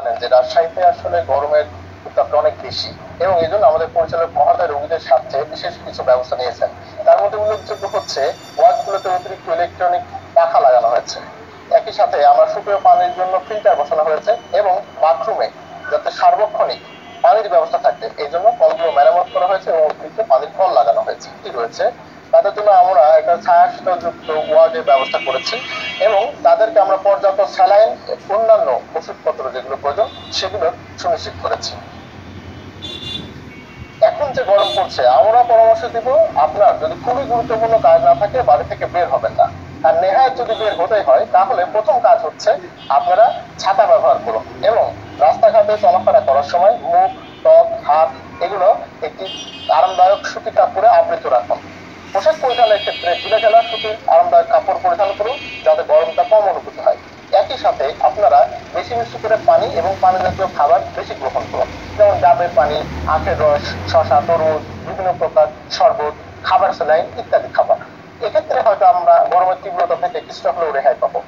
জানেন যে রাজশাহীতে আসলে গরমের উত্তাপটা অনেক বেশি এবং এই জন্য আমাদের পরিচালক মহোদয় রোগীদের স্বার্থে বিশেষ কিছু ব্যবস্থা নিয়েছেন। তার মধ্যে উল্লেখযোগ্য হচ্ছে ওয়ার্ডগুলোতে অতিরিক্ত ইলেকট্রনিক পাখা লাগানো হয়েছে। একই সাথে আমরা সুপেয় পানির জন্য ফিল্টার বসানো হয়েছে এবং বাথরুমে যাতে সার্বক্ষণিক পানির ব্যবস্থা থাকে এই জন্য কলগুলো মেরামত করা হয়েছে এবং অতিরিক্ত পানির কল লাগানো হয়েছে কি রয়েছে। তাদের জন্য আমরা একটা ছায়াশীতলযুক্ত ওয়ার্ডের ব্যবস্থা করেছি এবং তাদেরকে আমরা পর্যাপ্ত স্যালাইন অন্যান্য ওষুধপত্র যেগুলো প্রয়োজন সেগুলো সুনিশ্চিত করেছি। এখন যে গরম পড়ছে আমরা পরামর্শ দিব আপনার যদি খুবই গুরুত্বপূর্ণ কাজ না থাকে বাড়ি থেকে বের হবেন না। আর নেহায় যদি বের হতে হয় তাহলে প্রথম কাজ হচ্ছে আপনারা ছাতা ব্যবহার করুন এবং রাস্তাঘাটে চলাফেরা করার সময় মুখ, ত্বক, হাত এগুলো একটি আরামদায়ক সুতির কাপড়ে আবৃত রাখুন। পোশাক পরিধানের ক্ষেত্রে ঢিলে ঢালা সুতির আরামদায়ক কাপড় পরিধান করুন যাতে গরমটা কম অনুভূত হয়। একই সাথে আপনারা বেশি বেশি করে পানি এবং পানি জাতীয় খাবার বেশি গ্রহণ করুন, যেমন ডাবের পানি, আখের রস, শসা, তরমুজ, বিভিন্ন প্রকার শরবত, খাবার স্যালাইন ইত্যাদি খাবার। এক্ষেত্রে হয়তো আমরা গরমের তীব্রতা থেকে কিছুটা হলেও রেহাই পাবো।